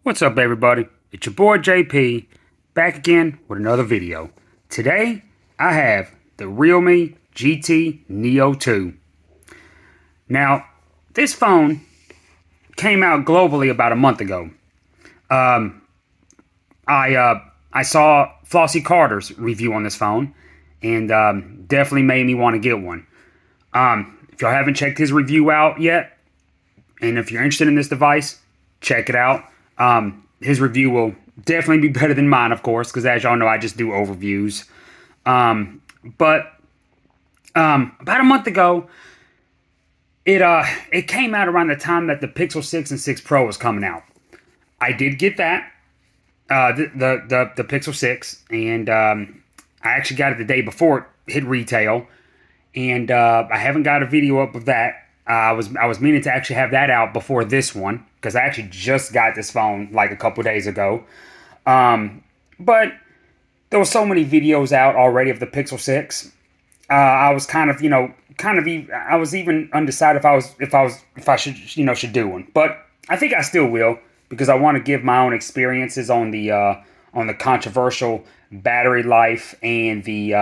What's up, everybody? It's your boy JP, back again with another video. Today, I have the Realme GT Neo 2. Now, this phone came out globally about a month ago. I saw Flossie Carter's review on this phone, and definitely made me want to get one. If y'all haven't checked his review out yet, and if you're interested in this device, check it out. His review will definitely be better than mine, of course, because as y'all know, I just do overviews. But about a month ago, it came out around the time that the Pixel 6 and 6 Pro was coming out. I did get that, the Pixel 6, and I actually got it the day before it hit retail, and I haven't got a video up of that. I was meaning to actually have that out before this one, because I actually just got this phone like a couple days ago. But there were so many videos out already of the Pixel 6. I was I was even undecided if I should do one. But I think I still will, because I want to give my own experiences on the controversial battery life and the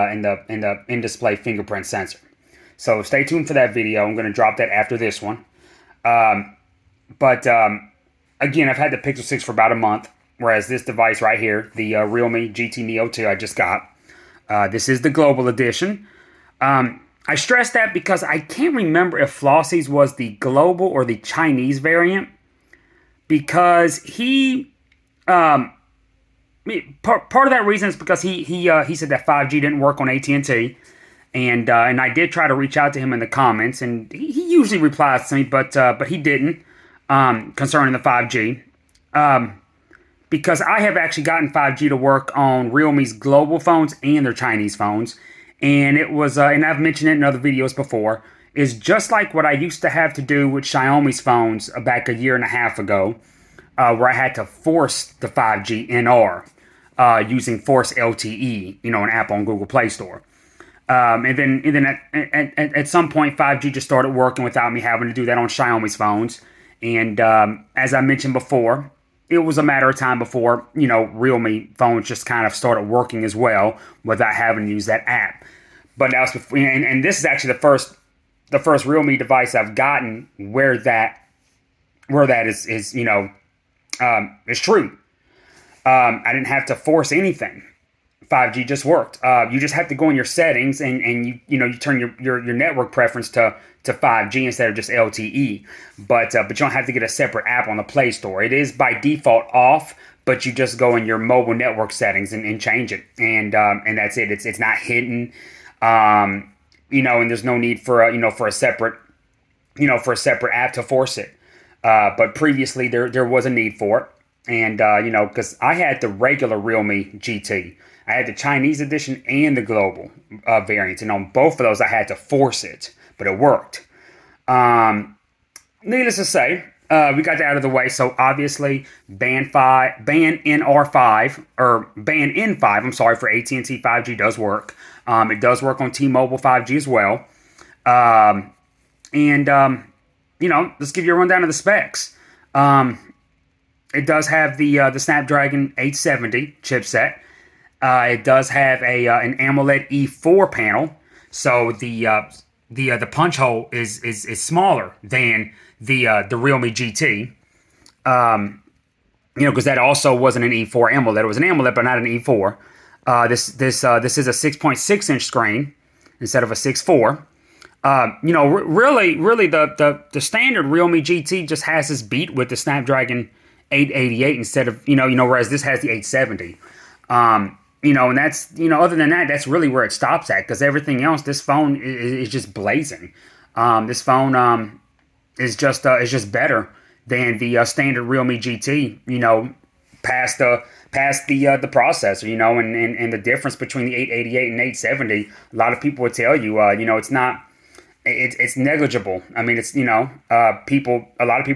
in-display fingerprint sensor. So stay tuned for that video. I'm going to drop that after this one. But again, I've had the Pixel 6 for about a month, whereas this device right here, the Realme GT Neo 2, I just got. This is the global edition. I stress that because I can't remember if Flossie's was the global or the Chinese variant, because part of that reason is because he said that 5G didn't work on AT&T. And I did try to reach out to him in the comments, and he usually replies to me, but he didn't, concerning the 5G. Because I have actually gotten 5G to work on Realme's global phones and their Chinese phones. And it was, and I've mentioned it in other videos before, is just like what I used to have to do with Xiaomi's phones back a year and a half ago, where I had to force the 5G NR using Force LTE, an app on Google Play Store. And then at some point, 5G just started working without me having to do that on Xiaomi's phones. And as I mentioned before, it was a matter of time before, Realme phones just kind of started working as well without having to use that app. But now, and this is actually the first Realme device I've gotten where that is true. I didn't have to force anything. 5G just worked. You just have to go in your settings and you turn your network preference to 5G instead of just LTE. But you don't have to get a separate app on the Play Store. It is by default off, but you just go in your mobile network settings and change it, and that's it. It's not hidden, and there's no need for a separate app to force it. But previously there was a need for it, and because I had the regular Realme GT. I had the Chinese edition and the global variants, and on both of those, I had to force it, but it worked. Needless to say, we got that out of the way. So obviously, ban NR5 or ban N5. I'm sorry, for AT&T 5G does work. It does work on T-Mobile 5G as well. Let's give you a rundown of the specs. It does have the Snapdragon 870 chipset. It does have an AMOLED E4 panel, so the punch hole is smaller than the Realme GT. Because that also wasn't an E4 AMOLED. It was an AMOLED, but not an E4. This is a 6.6 inch screen instead of a 6.4. Really the standard Realme GT just has this beat with the Snapdragon 888 instead of whereas this has the 870. And that's, other than that, that's really where it stops at, because everything else, this phone is just blazing. This phone is just better than the standard Realme GT, past the processor, and the difference between the 888 and 870. A lot of people would tell you, it's negligible. I mean, it's, a lot of people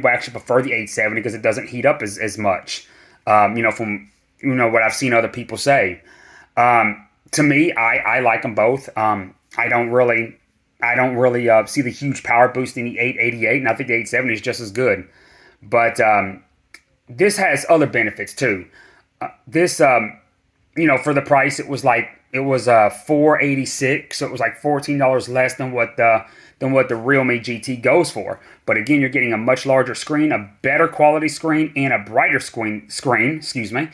actually prefer the 870 because it doesn't heat up as much, from what I've seen other people say. To me, I like them both. I don't really see the huge power boost in the 888, and I think the 870 is just as good. But this has other benefits too. This for the price, it was 486, so it was like $14 less than what the Realme GT goes for. But again, you're getting a much larger screen, a better quality screen, and a brighter screen. Excuse me.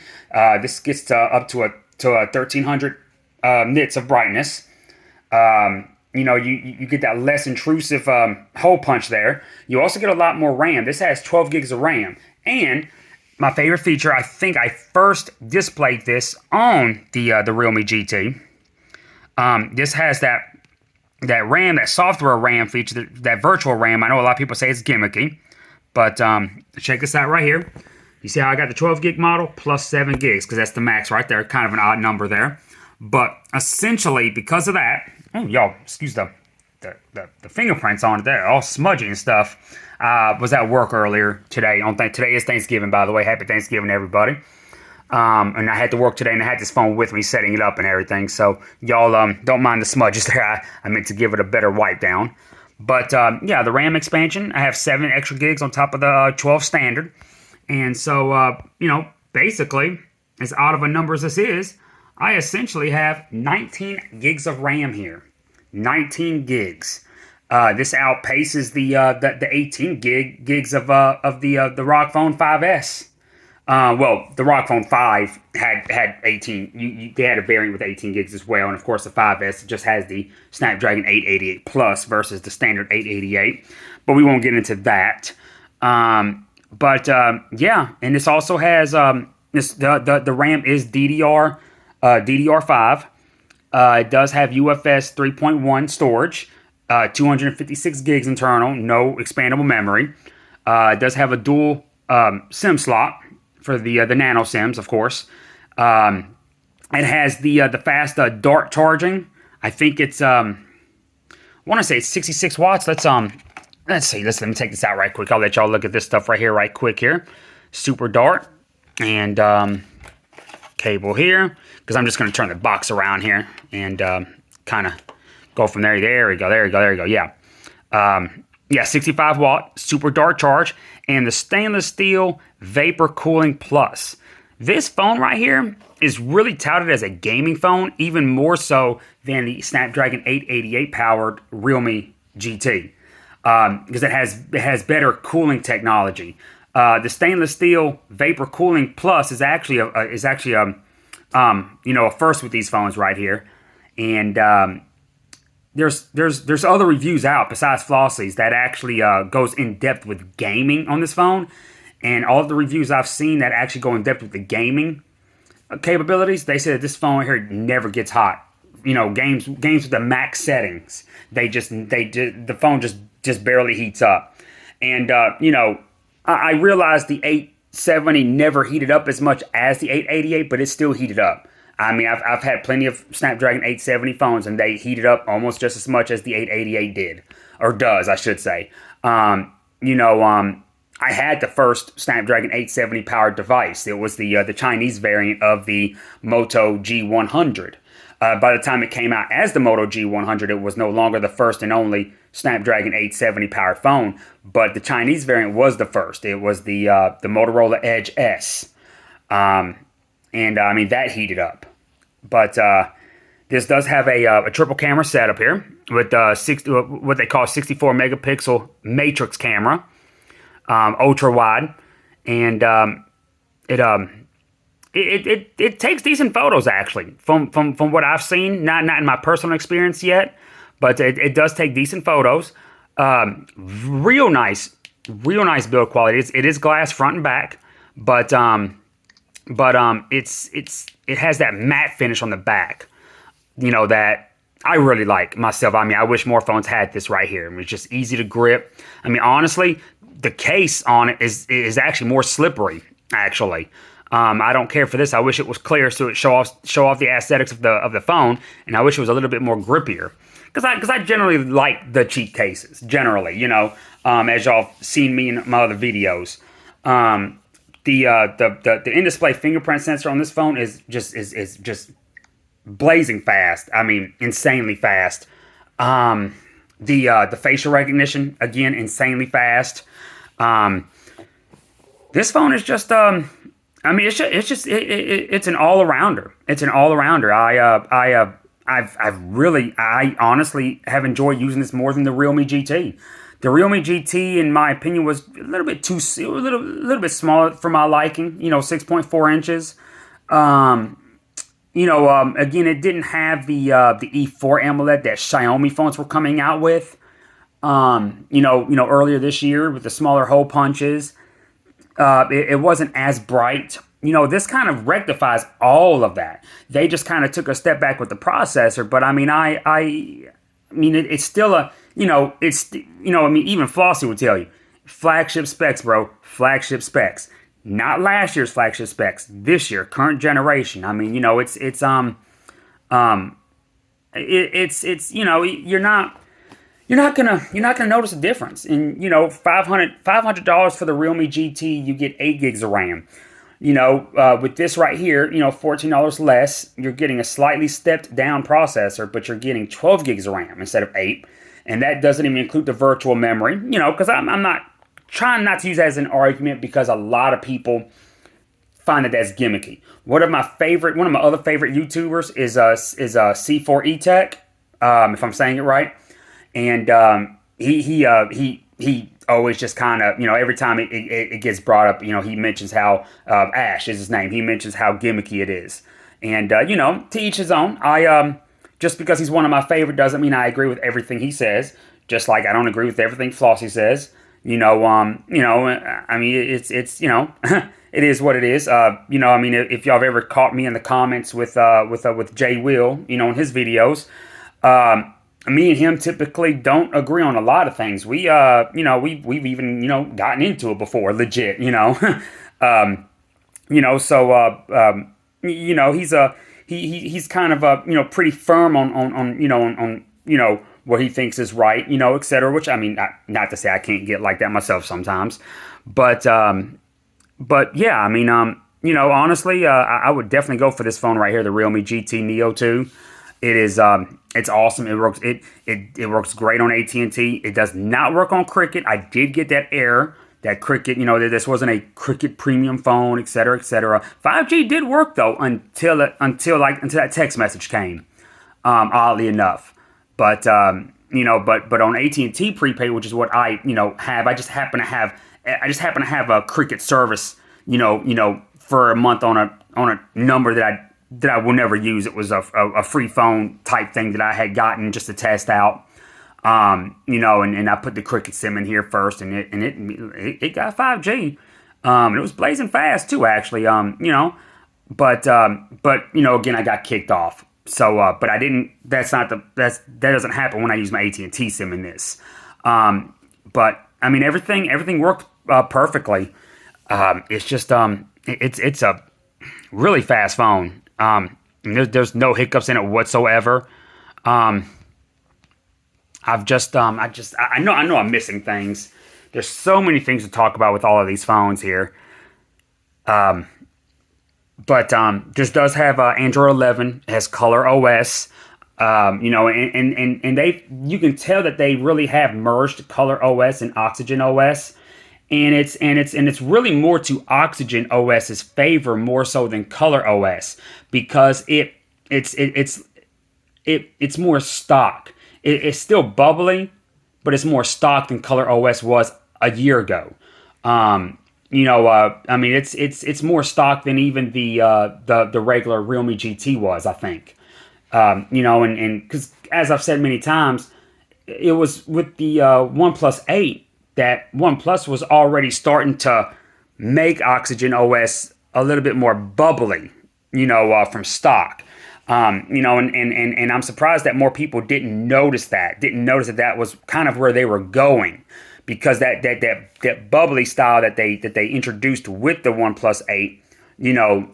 This gets up to a 1300 nits of brightness. You get that less intrusive hole punch there. You also get a lot more RAM. This has 12 gigs of RAM, and my favorite feature, I think I first displayed this on the Realme GT. This has that RAM, that software RAM feature, that virtual RAM. I know a lot of people say it's gimmicky, but check this out right here. You see how I got the 12 gig model plus 7 gigs, because that's the max right there. Kind of an odd number there. But essentially, because of that, oh, y'all, excuse the fingerprints on it there, all smudgy and stuff. Was at work earlier today. Today is Thanksgiving, by the way. Happy Thanksgiving, everybody. And I had to work today, and I had this phone with me, setting it up and everything. So y'all don't mind the smudges there. I meant to give it a better wipe down. But yeah, the RAM expansion, I have 7 extra gigs on top of the 12 standard. And so, basically, as odd of a number as this is, I essentially have 19 gigs of RAM here. 19 gigs. This outpaces the 18 gigs of the ROG Phone 5S. Well, the ROG Phone 5 had 18. They had a variant with 18 gigs as well, and of course the 5S just has the Snapdragon 888 Plus versus the standard 888. But we won't get into that. Yeah, and this also has the RAM is DDR5. It does have UFS 3.1 storage. 256 gigs internal, no expandable memory. It does have a dual SIM slot for the nano SIMs, of course. It has the fast dart charging. I think it's I want to say it's 66 watts. Let's see. Let me take this out right quick. I'll let y'all look at this stuff right here, right quick here. Super dart and cable here, because I'm just going to turn the box around here and kind of go from there. There we go. Yeah. Yeah, 65 watt super dart charge and the stainless steel vapor cooling plus. This phone right here is really touted as a gaming phone, even more so than the Snapdragon 888 powered Realme GT, because it has better cooling technology. The stainless steel vapor cooling plus is actually a first with these phones right here, and there's other reviews out besides Flossie's that actually goes in depth with gaming on this phone, and all of the reviews I've seen that actually go in depth with the gaming capabilities, they say that this phone here never gets hot. Games with the max settings, the phone just barely heats up, and I realized the 870 never heated up as much as the 888, but it still heated up. I mean, I've had plenty of Snapdragon 870 phones, and they heated up almost just as much as the 888 did, or does, I should say. I had the first Snapdragon 870 powered device. It was the Chinese variant of the Moto G100. By the time it came out as the Moto G100, it was no longer the first and only Snapdragon 870 powered phone, but the Chinese variant was the first. It was the Motorola Edge S. And I mean, that heated up. But this does have a triple camera setup here with what they call 64 megapixel matrix camera, ultra wide, and it takes decent photos actually from what I've seen. Not in my personal experience yet, but it does take decent photos. Real nice build quality. It is glass front and back, but it has that matte finish on the back, that I really like myself. I mean, I wish more phones had this right here. I mean, it's just easy to grip. I mean, honestly, the case on it is actually more slippery, actually. I don't care for this. I wish it was clear so it show off the aesthetics of the phone, and I wish it was a little bit more grippier. Because I generally like the cheap cases, generally, as y'all seen me in my other videos. The in-display fingerprint sensor on this phone is just blazing fast. I mean, insanely fast. The facial recognition, again, insanely fast. This phone is just I mean, it's an all arounder. It's an all arounder. I honestly have enjoyed using this more than the Realme GT. The Realme GT, in my opinion, was a little bit little bit small for my liking. 6.4 inches. Again, it didn't have the E4 AMOLED that Xiaomi phones were coming out with. Earlier this year with the smaller hole punches. It wasn't as bright. This kind of rectifies all of that. They just kind of took a step back with the processor, but I mean, it's still even Flossie would tell you, flagship specs, bro, flagship specs. Not last year's flagship specs, this year, current generation. I mean, you're not gonna notice a difference. And $500 for the Realme GT, you get 8 gigs of RAM. With this right here, $14 less, you're getting a slightly stepped down processor, but you're getting 12 gigs of RAM instead of 8. And that doesn't even include the virtual memory, because I'm not trying not to use that as an argument, because a lot of people find that that's gimmicky. One of my other favorite YouTubers is C4 Tech, if I'm saying it right. And he always just kind of, every time it gets brought up, he mentions how Ash is his name. He mentions how gimmicky it is. And to each his own. Just because he's one of my favorite doesn't mean I agree with everything he says. Just like I don't agree with everything Flossie says. I mean, it's it is what it is. I mean, if y'all have ever caught me in the comments with Jay Will, in his videos, me and him typically don't agree on a lot of things. We've even, gotten into it before, legit, he's kind of, pretty firm on what he thinks is right, et cetera, which, I mean, not to say I can't get like that myself sometimes, but yeah, I mean, honestly, I would definitely go for this phone right here, the Realme GT Neo 2. It is, it's awesome. It works great on AT&T. It does not work on Cricket. I did get that error that Cricket, this wasn't a Cricket premium phone, et cetera, et cetera. 5G did work though until that text message came, oddly enough. But on AT&T prepaid, which is what I have, I just happen to have a Cricket service, for a month on a number that I will never use. It was a free phone type thing that I had gotten just to test out. And I put the Cricket SIM in here first, and it got 5G. It was blazing fast too, actually. But again, I got kicked off. So, but I didn't. That doesn't happen when I use my AT&T SIM in this. But I mean, everything worked perfectly. It's just it's a really fast phone. There's no hiccups in it whatsoever. I know I'm missing things. There's so many things to talk about with all of these phones here. But this does have Android 11. It has Color OS. And you can tell that they really have merged Color OS and Oxygen OS. And it's really more to Oxygen OS's favor more so than Color OS, because it's more stock. It's still bubbly, but it's more stock than Color OS was a year ago. I mean, it's more stock than even the regular Realme GT was, I think. And because as I've said many times, it was with the OnePlus 8 that OnePlus was already starting to make Oxygen OS a little bit more bubbly, from stock. And I'm surprised that more people didn't notice that was kind of where they were going, because that bubbly style that they introduced with the OnePlus 8,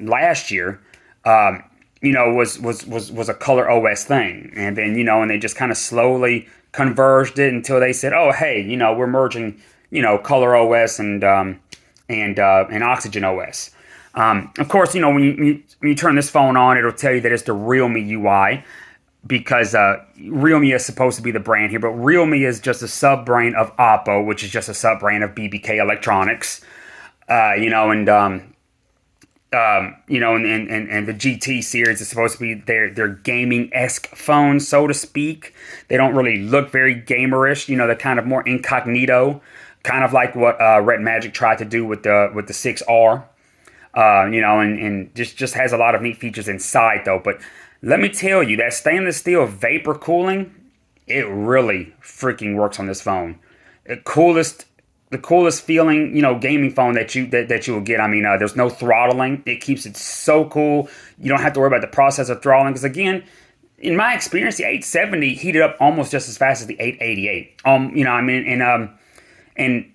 last year, was a Color OS thing. And then, and they just kind of slowly converged it until they said, oh, hey, we're merging, Color OS and Oxygen OS. Of course, when you turn this phone on, it'll tell you that it's the Realme UI, because Realme is supposed to be the brand here, but Realme is just a sub-brand of Oppo, which is just a sub-brand of BBK Electronics. You know, and the GT series is supposed to be their gaming-esque phone, so to speak. They don't really look very gamerish. You know, they're kind of more incognito, kind of like what Red Magic tried to do with the 6R. You know, and just has a lot of neat features inside though. But let me tell you, that stainless steel vapor cooling, it really freaking works on this phone. The coolest the coolest feeling, you know, gaming phone that you will get. I mean, there's no throttling. It keeps it so cool. You don't have to worry about the process of throttling because again, in my experience, the 870 heated up almost just as fast as the 888. You know, I mean, and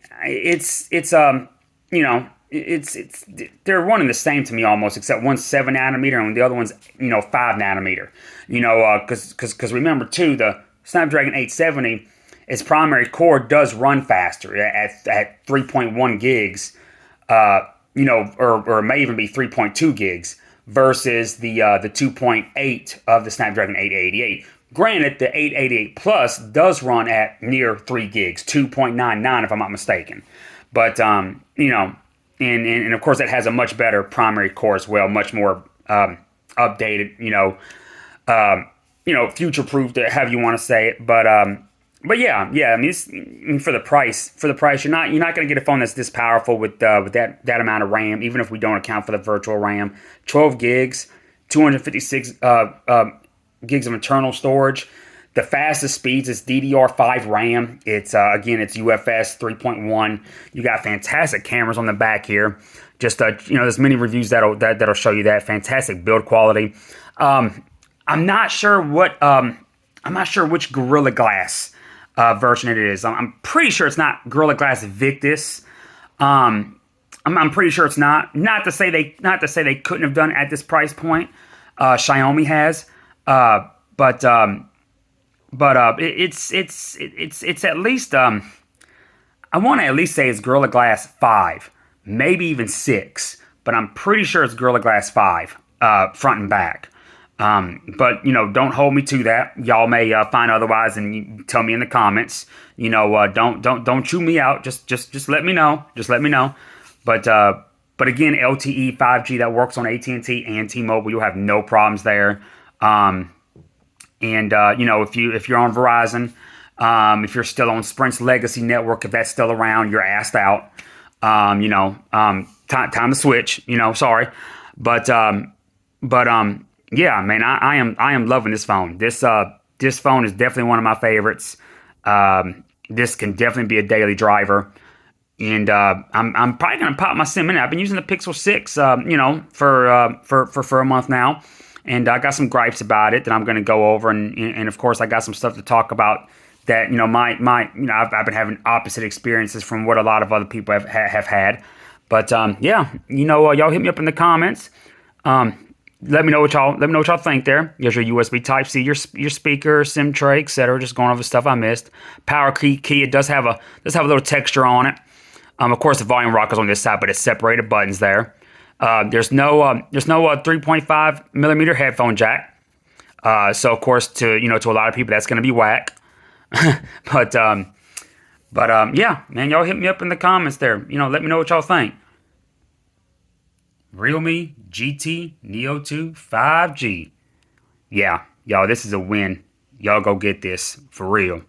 you know, it's they're one and the same to me almost, except one's 7 nanometer and the other one's 5 nanometer. You know, because remember too, the Snapdragon 870, its primary core does run faster at 3.1 gigs. You know, or it may even be 3.2 gigs versus the 2.8 of the Snapdragon 888. Granted, the 888 Plus does run at near 3 gigs, 2.99 if I'm not mistaken. But, you know, and of course it has a much better primary core as well, much more updated, future-proof, however you want to say it. But yeah, I mean, for the price, you're not going to get a phone that's this powerful with that amount of RAM, even if we don't account for the virtual RAM. 12 gigs, 256 gigs of internal storage. The fastest speeds is DDR5 RAM. It's again, it's UFS 3.1. You got fantastic cameras on the back here. Just there's many reviews that'll show you that fantastic build quality. I'm not sure which Gorilla Glass version it is. I'm pretty sure it's not Gorilla Glass Victus. I'm pretty sure it's not. Not to say they couldn't have done it at this price point. Xiaomi has, but it's at least I want to at least say it's Gorilla Glass 5, maybe even 6, but I'm pretty sure it's Gorilla Glass 5 front and back. But don't hold me to that. Y'all may find otherwise, and you tell me in the comments. Don't chew me out. Just let me know. Just let me know. But again, LTE 5G that works on AT&T and T-Mobile. You'll have no problems there. If you're on Verizon, if you're still on Sprint's legacy network, if that's still around, you're assed out. Time to switch. Sorry, but yeah, man, I am loving this phone. This phone is definitely one of my favorites. This can definitely be a daily driver, and I'm probably gonna pop my SIM in it. I've been using the Pixel 6, for a month now, and I got some gripes about it that I'm gonna go over, and of course I got some stuff to talk about. That I've been having opposite experiences from what a lot of other people have had, but y'all hit me up in the comments. Let me know what y'all think there. There's your USB Type-C, your speaker, SIM tray, etc. Just going over stuff I missed. Power key. It does have a little texture on it. Of course, the volume rocker is on this side, but it's separated buttons there. There's no 3.5 millimeter headphone jack. So of course, to a lot of people, that's going to be whack. but yeah, man, y'all hit me up in the comments there. Let me know what y'all think. Realme GT Neo 2 5G. Yeah, y'all, this is a win. Y'all go get this for real.